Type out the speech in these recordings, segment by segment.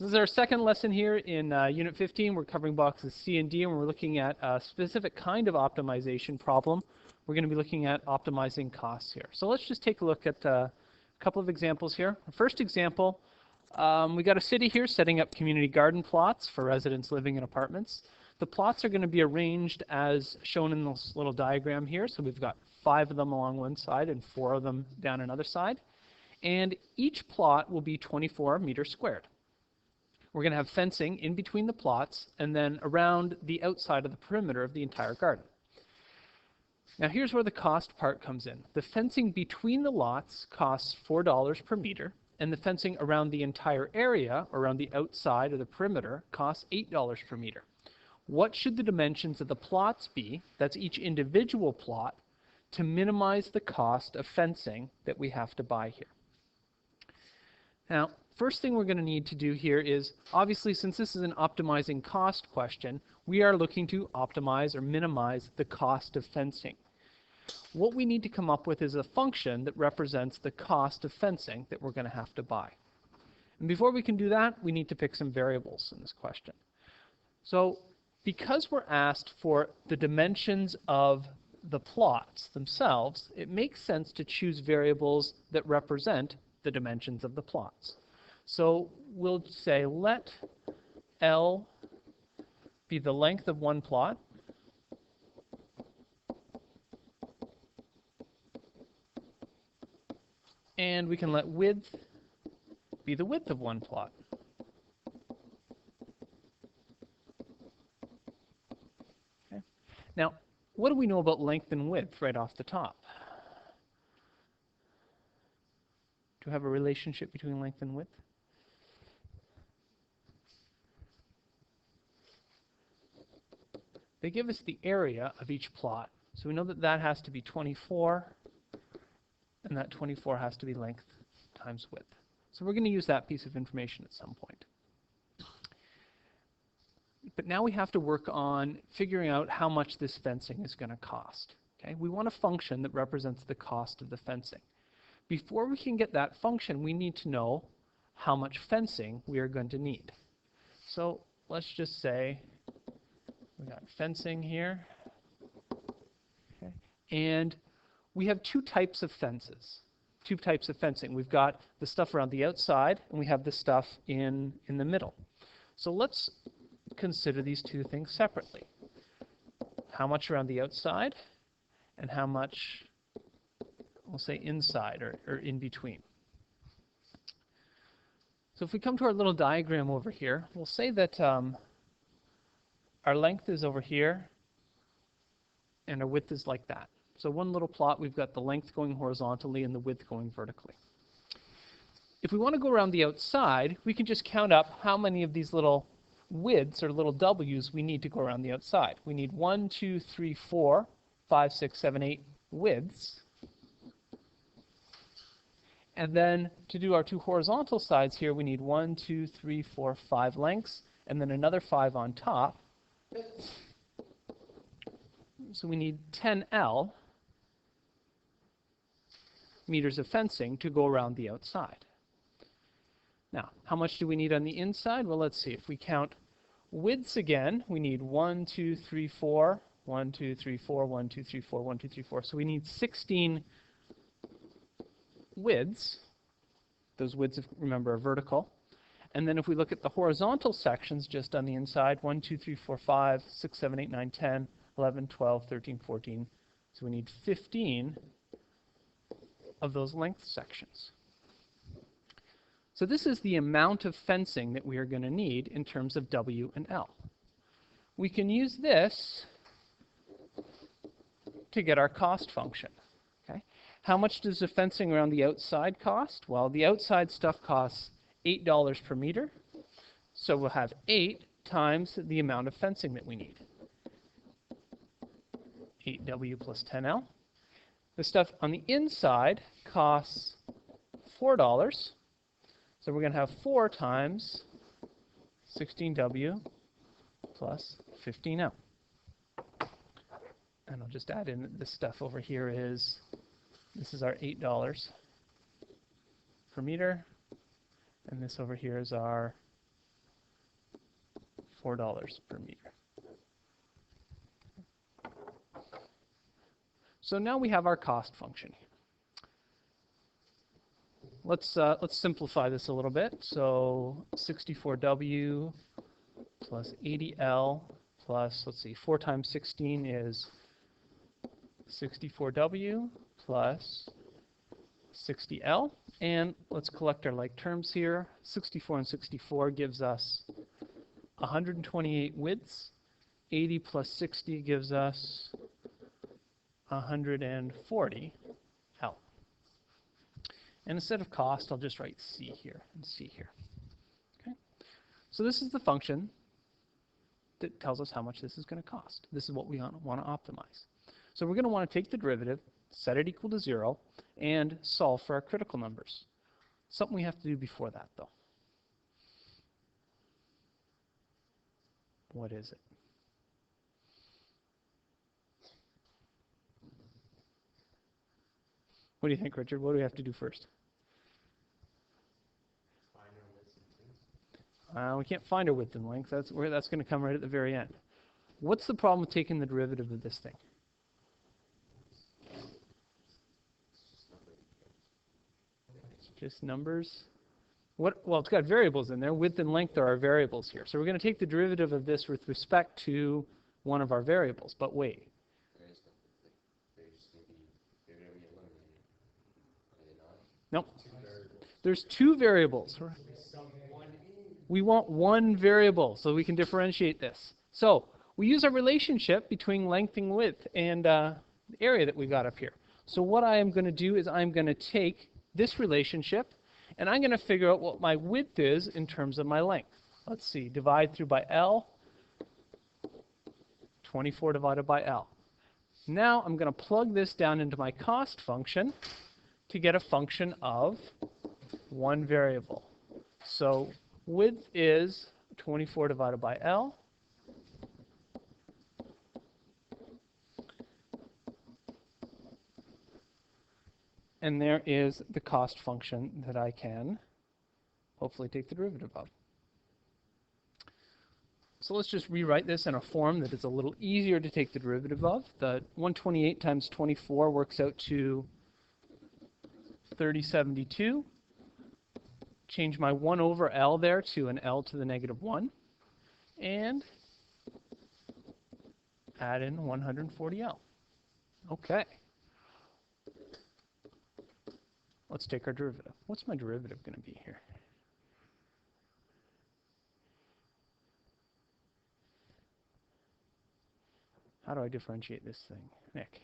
This is our second lesson here in Unit 15. We're covering boxes C and D, and we're looking at a specific kind of optimization problem. We're going to be looking at optimizing costs here. So let's just take a look at a couple of examples here. The first example, we got a city here setting up community garden plots for residents living in apartments. The plots are going to be arranged as shown in this little diagram here. So we've got 5 of them along one side and 4 of them down another side. And each plot will be 24 meters squared. We're going to have fencing in between the plots and then around the outside of the perimeter of the entire garden. Now here's where the cost part comes in. The fencing between the lots costs $4 per meter, and the fencing around the entire area, around the outside of the perimeter, costs $8 per meter. What should the dimensions of the plots be, that's each individual plot, to minimize the cost of fencing that we have to buy here? Now, first thing we're going to need to do here is, obviously, since this is an optimizing cost question, we are looking to optimize or minimize the cost of fencing. What we need to come up with is a function that represents the cost of fencing that we're going to have to buy. And before we can do that, we need to pick some variables in this question. So, because we're asked for the dimensions of the plots themselves, it makes sense to choose variables that represent the dimensions of the plots. So we'll say let L be the length of one plot, and we can let width be the width of one plot. Okay. Now, what do we know about length and width right off the top? Do we have a relationship between length and width? They give us the area of each plot. So we know that that has to be 24, and that 24 has to be length times width. So we're going to use that piece of information at some point. But now we have to work on figuring out how much this fencing is going to cost. Okay? We want a function that represents the cost of the fencing. Before we can get that function, we need to know how much fencing we are going to need. So let's just say we got fencing here. Okay. And we have 2 types of fences, 2 types of fencing. We've got the stuff around the outside, and we have the stuff in the middle. So let's consider these 2 things separately. How much around the outside, and how much, we'll say, inside or in between. So if we come to our little diagram over here, we'll say that our length is over here, and our width is like that. So one little plot, we've got the length going horizontally and the width going vertically. If we want to go around the outside, we can just count up how many of these little widths or little W's we need to go around the outside. We need 1, 2, 3, 4, 5, 6, 7, 8 widths. And then to do our 2 horizontal sides here, we need 1, 2, 3, 4, 5 lengths, and then another 5 on top. So we need 10L meters of fencing to go around the outside. Now, how much do we need on the inside? Well, let's see. If we count widths again, we need 1, 2, 3, 4, 1, 2, 3, 4, 1, 2, 3, 4, 1, 2, 3, 4. So we need 16 widths. Those widths, remember, are vertical. And then if we look at the horizontal sections just on the inside, 1, 2, 3, 4, 5, 6, 7, 8, 9, 10, 11, 12, 13, 14. So we need 15 of those length sections. So this is the amount of fencing that we are going to need in terms of W and L. We can use this to get our cost function. Okay? How much does the fencing around the outside cost? Well, the outside stuff costs $8 per meter. So we'll have 8 times the amount of fencing that we need. 8W plus 10L. The stuff on the inside costs $4. So we're going to have 4 times 16W plus 15L. And I'll just add in this stuff over here is, this is our $8 per meter, and this over here is our $4 per meter. So now we have our cost function. Let's simplify this a little bit. So 64W plus 80L plus, let's see, 4 times 16 is 64W plus 60L. And let's collect our like terms here. 64 and 64 gives us 128 widths. 80 plus 60 gives us 140 L. And instead of cost, I'll just write C here and C here. Okay. So this is the function that tells us how much this is going to cost. This is what we want to optimize. So we're going to want to take the derivative, set it equal to 0, and solve for our critical numbers. Something we have to do before that, though. What is it? What do you think, Richard? What do we have to do first? We can't find our width and length. That's going to come right at the very end. What's the problem with taking the derivative of this thing? It's just numbers. Well, it's got variables in there. Width and length are our variables here. So we're going to take the derivative of this with respect to one of our variables. But wait. Nope. There's 2 variables. We want one variable so we can differentiate this. So we use our relationship between length and width and the area that we got up here. So what I am going to do is I'm going to take this relationship and I'm going to figure out what my width is in terms of my length. Let's see, divide through by L, 24 divided by L. Now I'm going to plug this down into my cost function to get a function of one variable. So width is 24 divided by L. And there is the cost function that I can hopefully take the derivative of. So let's just rewrite this in a form that is a little easier to take the derivative of. The 128 times 24 works out to 3072. Change my 1 over L there to an L to the negative 1. And add in 140L. Okay. Let's take our derivative. What's my derivative going to be here? How do I differentiate this thing? Nick.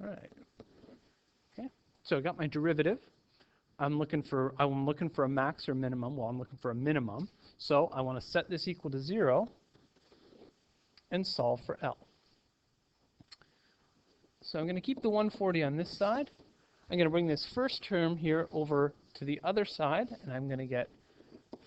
All right. Okay. So I got my derivative. I'm looking for a max or minimum. Well, I'm looking for a minimum. So I want to set this equal to 0 and solve for L. So I'm going to keep the 140 on this side. I'm going to bring this first term here over to the other side, and I'm going to get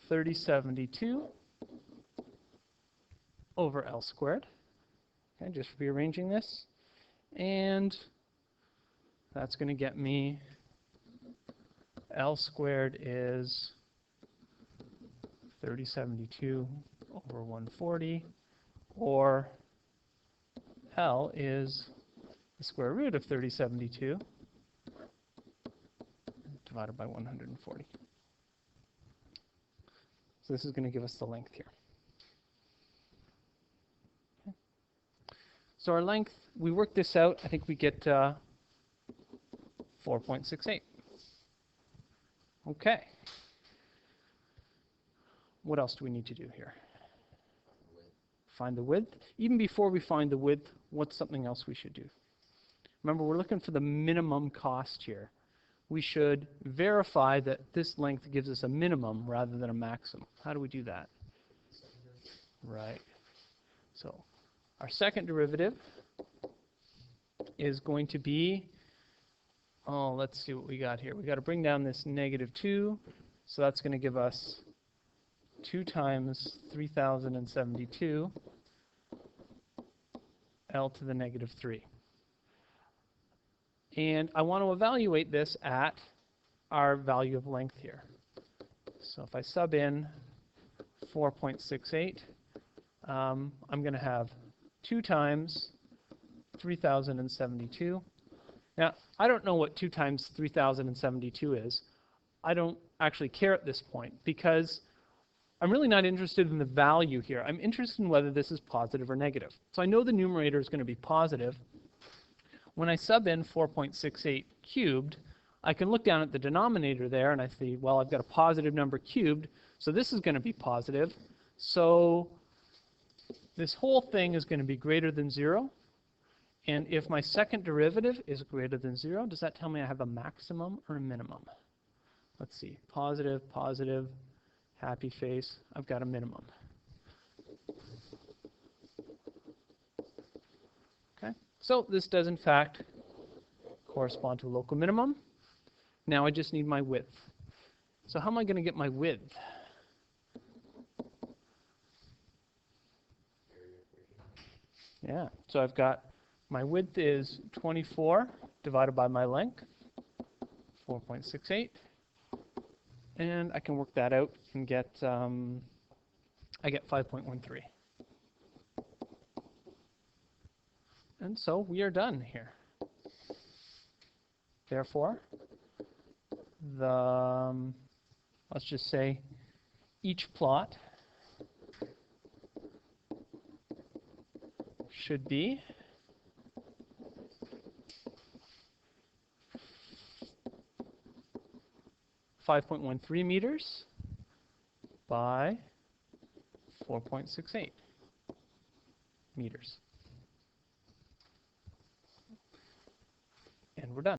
3072 over L squared. Okay, just rearranging this. And that's going to get me L squared is 3072 over 140, or L is the square root of 3072 divided by 140. So this is going to give us the length here. Okay. So our length, we work this out, I think we get 4.68. Okay. What else do we need to do here? Find the width. Even before we find the width, what's something else we should do? Remember, we're looking for the minimum cost here. We should verify that this length gives us a minimum rather than a maximum. How do we do that? Right. So our second derivative is going to be, let's see what we got here. We got to bring down this -2. So that's going to give us 2 times 3072 L to the -3. And I want to evaluate this at our value of length here. So if I sub in 4.68, I'm going to have 2 times 3,072. Now, I don't know what 2 times 3,072 is. I don't actually care at this point because I'm really not interested in the value here. I'm interested in whether this is positive or negative. So I know the numerator is going to be positive. When I sub in 4.68 cubed, I can look down at the denominator there and I see, well, I've got a positive number cubed, so this is going to be positive. So this whole thing is going to be greater than 0. And if my second derivative is greater than 0, does that tell me I have a maximum or a minimum? Let's see. Positive, positive, happy face. I've got a minimum. Okay. So this does, in fact, correspond to a local minimum. Now I just need my width. So how am I going to get my width? Yeah. So I've got my width is 24 divided by my length, 4.68. And I can work that out and get, I get 5.13. And so we are done here. Therefore, let's just say each plot should be 5.13 meters by 4.68 meters. And we're done.